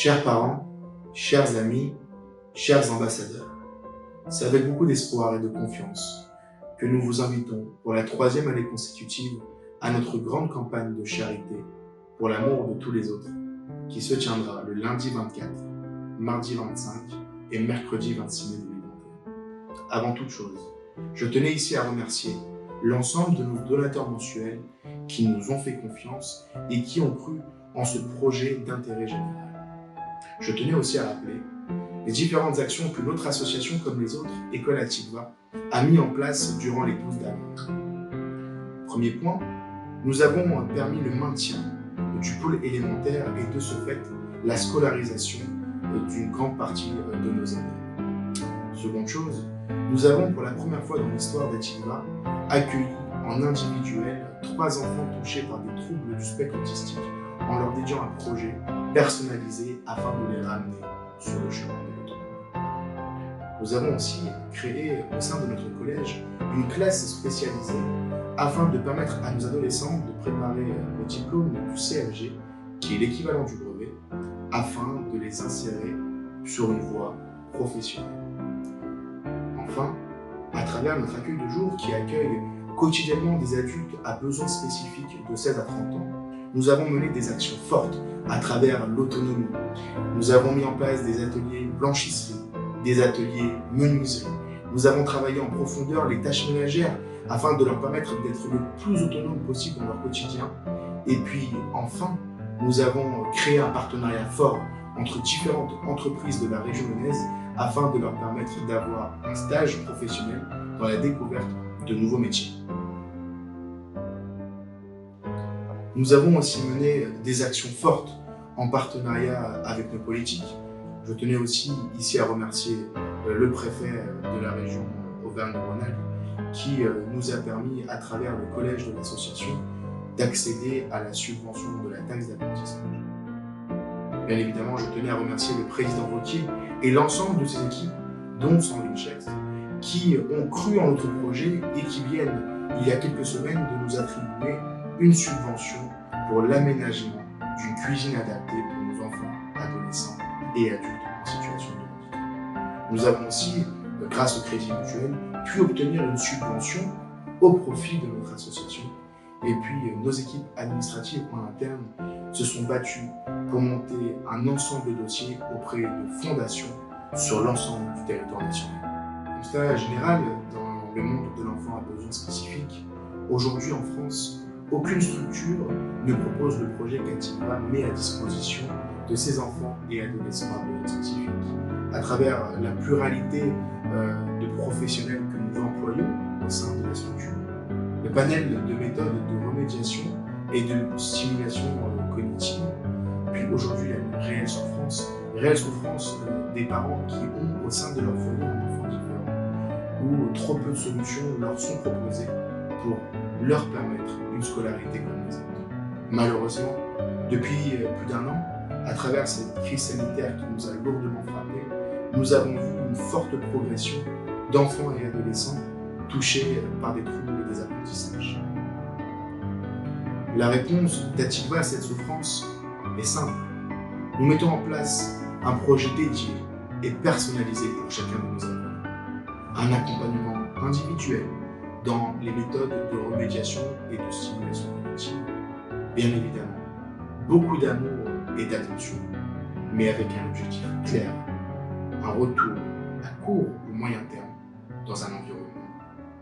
Chers parents, chers amis, chers ambassadeurs, c'est avec beaucoup d'espoir et de confiance que nous vous invitons pour la 3e année consécutive à notre grande campagne de charité pour l'amour de tous les autres, qui se tiendra le lundi 24, mardi 25 et mercredi 26 mai 2021. Avant toute chose, je tenais ici à remercier l'ensemble de nos donateurs mensuels qui nous ont fait confiance et qui ont cru en ce projet d'intérêt général. Je tenais aussi à rappeler les différentes actions que notre association, comme les autres, École Atikva, a mis en place durant les 12 derniers mois. Premier point, nous avons permis le maintien du pôle élémentaire et de ce fait, la scolarisation d'une grande partie de nos élèves. Seconde chose, nous avons pour la première fois dans l'histoire d'Atikva accueilli en individuel 3 enfants touchés par des troubles du spectre autistique en leur dédiant un projet personnalisé afin de les ramener sur le chemin de l'autonomie. Nous avons aussi créé au sein de notre collège une classe spécialisée afin de permettre à nos adolescents de préparer le diplôme du CFG, qui est l'équivalent du brevet, afin de les insérer sur une voie professionnelle. Enfin, à travers notre accueil de jour qui accueille quotidiennement des adultes à besoins spécifiques de 16 à 30 ans, nous avons mené des actions fortes à travers l'autonomie. Nous avons mis en place des ateliers blanchisserie, des ateliers menuiserie. Nous avons travaillé en profondeur les tâches ménagères afin de leur permettre d'être le plus autonome possible dans leur quotidien. Et puis enfin, nous avons créé un partenariat fort entre différentes entreprises de la région lyonnaise afin de leur permettre d'avoir un stage professionnel dans la découverte de nouveaux métiers. Nous avons aussi mené des actions fortes en partenariat avec nos politiques. Je tenais aussi ici à remercier le préfet de la région Auvergne-Rhône-Alpes qui nous a permis, à travers le collège de l'association, d'accéder à la subvention de la taxe d'apprentissage. Bien évidemment, je tenais à remercier le président Wauquiez et l'ensemble de ses équipes, dont Sandrine Schex, qui ont cru en notre projet et qui viennent, il y a quelques semaines, de nous attribuer une subvention pour l'aménagement d'une cuisine adaptée pour nos enfants, adolescents et adultes en situation de handicap. Nous avons aussi, grâce au Crédit Mutuel, pu obtenir une subvention au profit de notre association. Et puis, nos équipes administratives en interne se sont battues pour monter un ensemble de dossiers auprès de fondations sur l'ensemble du territoire national. Constat général, dans le monde de l'enfant à besoins spécifiques, aujourd'hui en France, aucune structure ne propose le projet qu'Atikva met à disposition de ses enfants et adolescents à besoins spécifiques. À travers la pluralité de professionnels que nous employons au sein de la structure, le panel de méthodes de remédiation et de stimulation cognitive, puis aujourd'hui la réelle souffrance des parents qui ont au sein de leur foyer un enfant différent, où trop peu de solutions leur sont proposées pour leur permettre une scolarité comme les autres. Malheureusement, depuis plus d'1 an, à travers cette crise sanitaire qui nous a lourdement frappés, nous avons vu une forte progression d'enfants et adolescents touchés par des troubles des apprentissages. La réponse d'Atikva à cette souffrance est simple. Nous mettons en place un projet dédié et personnalisé pour chacun de nos enfants. Un accompagnement individuel dans les méthodes de remédiation et de stimulation cognitive. Bien évidemment, beaucoup d'amour et d'attention, mais avec un objectif clair, un retour à court ou moyen terme dans un environnement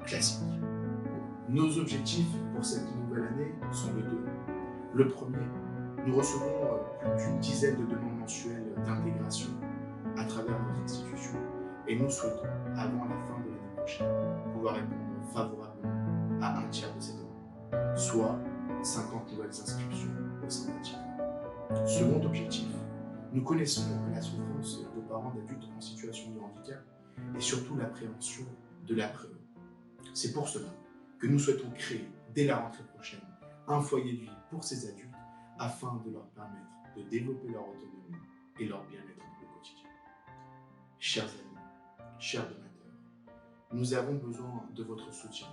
classique. Nos objectifs pour cette nouvelle année sont les deux. Le premier, nous recevons plus d'une dizaine de demandes mensuelles d'intégration à travers notre institution et nous souhaitons, avant la fin de l'année prochaine, pouvoir répondre favorablement à un tiers de ces demandes, soit 50 nouvelles inscriptions au sein d'Atikva. Second objectif, nous connaissons la souffrance de parents d'adultes en situation de handicap et surtout l'appréhension de l'après-eux. C'est pour cela que nous souhaitons créer, dès la rentrée prochaine, un foyer de vie pour ces adultes afin de leur permettre de développer leur autonomie et leur bien-être dans le quotidien. Chers amis, chers donateurs, nous avons besoin de votre soutien.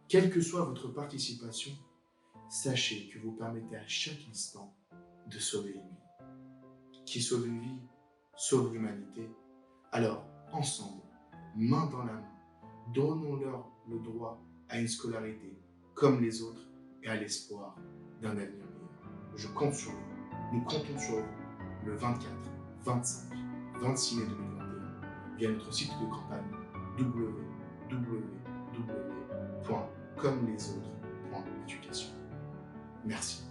Quelle que soit votre participation, sachez que vous permettez à chaque instant de sauver une vie. qui sauve une vie, sauve l'humanité. Alors, ensemble, main dans la main, donnons-leur le droit à une scolarité comme les autres et à l'espoir d'un avenir meilleur. Je compte sur vous, nous comptons sur vous le 24, 25, 26 mai 2021 via notre site de campagne www.commelesautres.éducation. Merci.